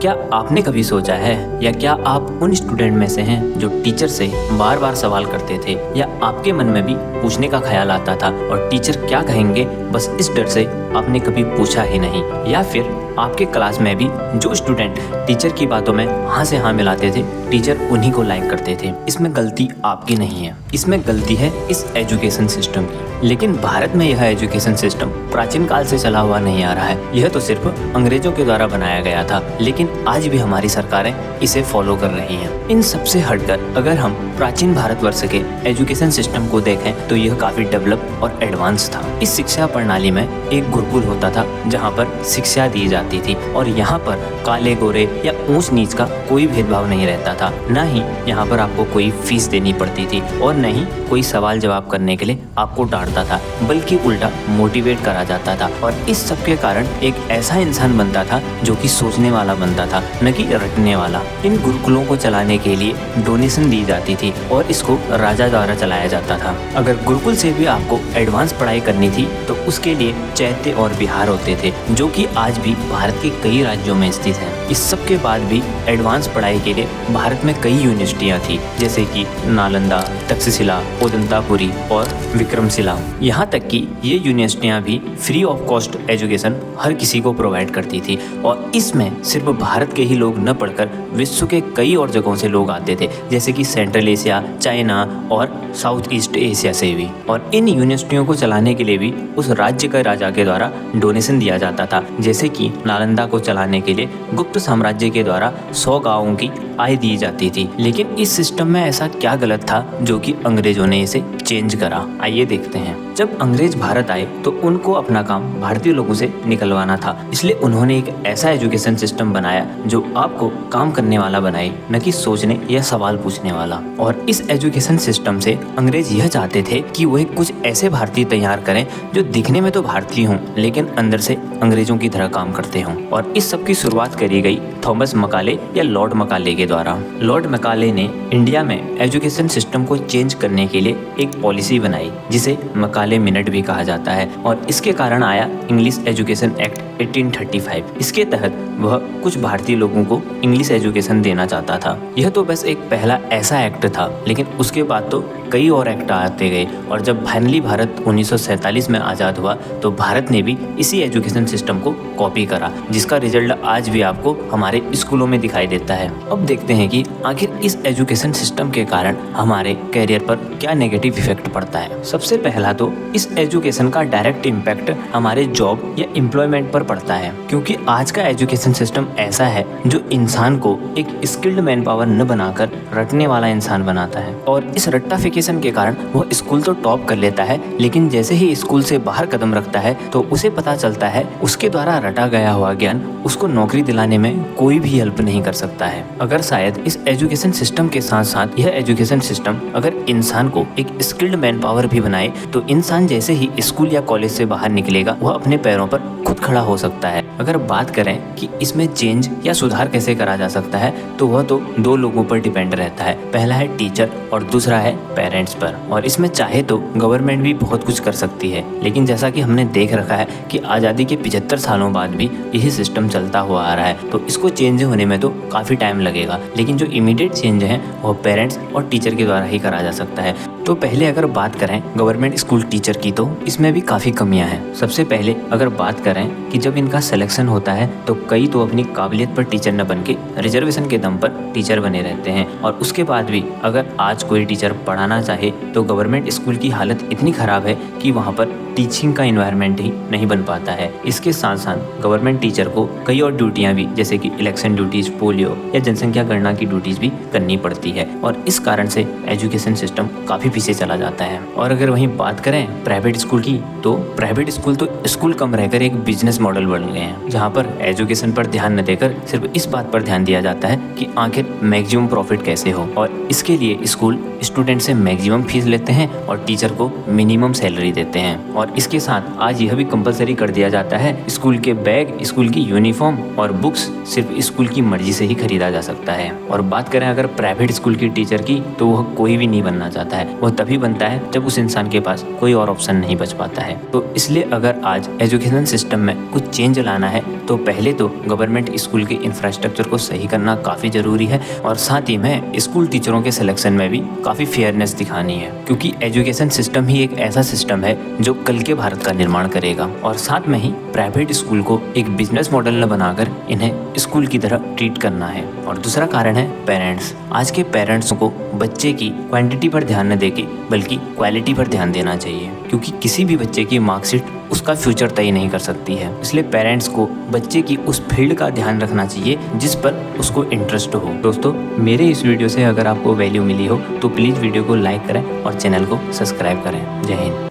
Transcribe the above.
क्या आपने कभी सोचा है या क्या आप उन स्टूडेंट में से हैं जो टीचर से बार बार सवाल करते थे या आपके मन में भी पूछने का ख्याल आता था और टीचर क्या कहेंगे बस इस डर से आपने कभी पूछा ही नहीं? या फिर आपके क्लास में भी जो स्टूडेंट टीचर की बातों में हाँ से हाँ मिलाते थे, टीचर उन्हीं को लाइक करते थे। इसमें गलती आपकी नहीं है, इसमें गलती है इस एजुकेशन सिस्टम की। लेकिन भारत में यह एजुकेशन सिस्टम प्राचीन काल से चला हुआ नहीं आ रहा है, यह तो सिर्फ अंग्रेजों के द्वारा बनाया गया था, लेकिन आज भी हमारी सरकारें इसे फॉलो कर रही हैं। इन सबसे हटकर अगर हम प्राचीन भारतवर्ष के एजुकेशन सिस्टम को देखें तो यह काफी डेवलप और एडवांस था। इस शिक्षा प्रणाली में एक गुरुकुल होता था जहाँ पर शिक्षा दी जाती थी और यहाँ पर काले गोरे या ऊंच नीच का कोई भेदभाव नहीं रहता था। न ही यहाँ पर आपको कोई फीस देनी पड़ती थी और न ही कोई सवाल जवाब करने के लिए आपको डांटता था, बल्कि उल्टा मोटिवेट करा जाता था। और इस सब के कारण एक ऐसा इंसान बनता था जो कि सोचने वाला बनता था, न कि रटने वाला। इन गुरुकुलों को चलाने के लिए डोनेशन दी जाती थी और इसको राजा द्वारा चलाया जाता था। अगर गुरुकुल से भी आपको एडवांस पढ़ाई करनी थी तो उसके लिए चैत्य और विहार होते थे, जो कि आज भी भारत के कई राज्यों में स्थित हैं। इस सब के बाद भी एडवांस पढ़ाई के लिए भारत में कई यूनिवर्सिटियां थी, जैसे कि नालंदा, तक्षशिला, उदंतापुरी और विक्रमशिला। यहाँ तक कि ये यूनिवर्सिटियां भी फ्री ऑफ कॉस्ट एजुकेशन हर किसी को प्रोवाइड करती थी और इसमें सिर्फ भारत के ही लोग न पढ़कर विश्व के कई और जगहों से लोग आते थे, जैसे कि सेंट्रल एशिया, चाइना और साउथ ईस्ट एशिया से भी। और इन यूनिवर्सिटियों को चलाने के लिए भी उस राज्य के राजा के द्वारा डोनेशन दिया जाता था, जैसे कि नालंदा को चलाने के लिए गुप्त साम्राज्य के द्वारा 100 गांवों की आय दी जाती थी। लेकिन इस सिस्टम में ऐसा क्या गलत था जो कि अंग्रेजों ने इसे चेंज करा? आइए देखते हैं। जब अंग्रेज भारत आए तो उनको अपना काम भारतीय लोगों से निकलवाना था, इसलिए उन्होंने एक ऐसा एजुकेशन सिस्टम बनाया जो आपको काम करने वाला बनाए, न कि सोचने या सवाल पूछने वाला। और इस एजुकेशन सिस्टम से अंग्रेज यह चाहते थे कि वह कुछ ऐसे भारतीय तैयार करें जो दिखने में तो भारतीय हों लेकिन अंदर से अंग्रेजों की तरह काम करते हों। और इस सब की शुरुआत करी गई थॉमस मकाले या लॉर्ड मकाले के द्वारा। लॉर्ड मकाले ने इंडिया में एजुकेशन सिस्टम को चेंज करने के लिए एक पॉलिसी बनाई जिसे मकाले मिनट भी कहा जाता है और इसके कारण आया इंग्लिश एजुकेशन एक्ट 1835। इसके तहत वह कुछ भारतीय लोगों को इंग्लिश एजुकेशन देना चाहता था। यह तो बस एक पहला ऐसा एक्ट था, लेकिन उसके बाद तो कई और एक्ट आते गए और जब फाइनली भारत 1947 में आज़ाद हुआ तो भारत ने भी इसी एजुकेशन सिस्टम को कॉपी करा, जिसका रिजल्ट आज भी आपको हमारे स्कूलों में दिखाई देता है। अब देखते हैं कि आखिर इस एजुकेशन सिस्टम के कारण हमारे कैरियर पर क्या नेगेटिव इफेक्ट पड़ता है। सबसे पहला तो इस एजुकेशन का डायरेक्ट इम्पैक्ट हमारे जॉब या एम्प्लॉयमेंट पर पड़ता है, क्योंकि आज का एजुकेशन सिस्टम ऐसा है जो इंसान को एक स्किल्ड मैन पावर न बनाकर रटने वाला इंसान बनाता है। और इस रट्टाफिकेशन के कारण वह स्कूल तो टॉप कर लेता है, लेकिन जैसे ही स्कूल से बाहर कदम रखता है तो उसे पता चलता है उसके द्वारा रटा गया हुआ ज्ञान उसको नौकरी दिलाने में कोई भी हेल्प नहीं कर सकता है। अगर शायद इस एजुकेशन सिस्टम के साथ साथ यह एजुकेशन सिस्टम अगर इंसान को एक स्किल्ड मैन पावर भी बनाए तो इंसान जैसे ही स्कूल या कॉलेज से बाहर निकलेगा वह अपने पैरों पर खुद खड़ा हो सकता है। अगर बात करें कि इसमें चेंज या सुधार कैसे करा जा सकता है तो वह तो दो लोगों पर डिपेंड रहता है। पहला है टीचर और दूसरा है पेरेंट्स पर। और इसमें चाहे तो गवर्नमेंट भी बहुत कुछ कर सकती है, लेकिन जैसा कि हमने देख रखा है कि आज़ादी के 75 सालों बाद भी यही सिस्टम चलता हुआ आ रहा है, तो इसको चेंज होने में तो काफ़ी टाइम लगेगा। लेकिन जो इमीडिएट चेंज है वह पेरेंट्स और टीचर के द्वारा ही करा जा सकता है। तो पहले अगर बात करें गवर्नमेंट स्कूल टीचर की तो इसमें भी काफ़ी कमियां हैं। सबसे पहले अगर बात करें कि जब इनका सिलेक्शन होता है तो कई तो अपनी काबिलियत पर टीचर न बन के रिजर्वेशन के दम पर टीचर बने रहते हैं। और उसके बाद भी अगर आज कोई टीचर पढ़ाना चाहे तो गवर्नमेंट स्कूल की हालत इतनी ख़राब है कि वहाँ पर टीचिंग का इन्वायरमेंट ही नहीं बन पाता है। इसके साथ साथ गवर्नमेंट टीचर को कई और ड्यूटियाँ भी जैसे कि इलेक्शन ड्यूटीज़, पोलियो या जनसंख्या गणना की ड्यूटीज़ भी करनी पड़ती है और इस कारण से एजुकेशन सिस्टम काफ़ी पीछे चला जाता है। और अगर वहीं बात करें प्राइवेट स्कूल की तो प्राइवेट स्कूल तो स्कूल कम रहकर एक बिजनेस मॉडल बन गए हैं, जहाँ पर एजुकेशन पर ध्यान न देकर सिर्फ इस बात पर ध्यान दिया जाता है कि आखिर मैक्सिमम प्रॉफिट कैसे हो। और इसके लिए स्कूल स्टूडेंट से मैक्सिमम फीस लेते हैं और टीचर को मिनिमम सैलरी देते हैं। और इसके साथ आज यह भी कंपलसरी कर दिया जाता है स्कूल के बैग, स्कूल की यूनिफॉर्म और बुक्स सिर्फ स्कूल की मर्जी से ही खरीदा जा सकता है। और बात करें अगर प्राइवेट स्कूल की टीचर की तो वह कोई भी नहीं बनना चाहता है, वह तभी बनता है जब उस इंसान के पास कोई और ऑप्शन नहीं बच पाता है। तो इसलिए अगर आज एजुकेशन सिस्टम में कुछ चेंज लाना है तो पहले तो गवर्नमेंट स्कूल के इंफ्रास्ट्रक्चर को सही करना काफ़ी ज़रूरी है और साथ ही में स्कूल टीचरों के सिलेक्शन में भी काफ़ी फेयरनेस दिखानी है, क्योंकि एजुकेशन सिस्टम ही एक ऐसा सिस्टम है जो कल के भारत का निर्माण करेगा। और साथ में ही प्राइवेट स्कूल को एक बिजनेस मॉडल न बनाकर इन्हें स्कूल की तरह ट्रीट करना है। और दूसरा कारण है पेरेंट्स। आज के पेरेंट्स को बच्चे की क्वांटिटी पर ध्यान न देके बल्कि क्वालिटी पर ध्यान देना चाहिए, क्योंकि किसी भी बच्चे की मार्कशीट उसका फ्यूचर तय नहीं कर सकती है। इसलिए पेरेंट्स को बच्चे की उस फील्ड का ध्यान रखना चाहिए जिस पर उसको इंटरेस्ट हो। दोस्तों, मेरे इस वीडियो से अगर आपको वैल्यू मिली हो तो प्लीज़ वीडियो को लाइक करें और चैनल को सब्सक्राइब करें। जय हिंद।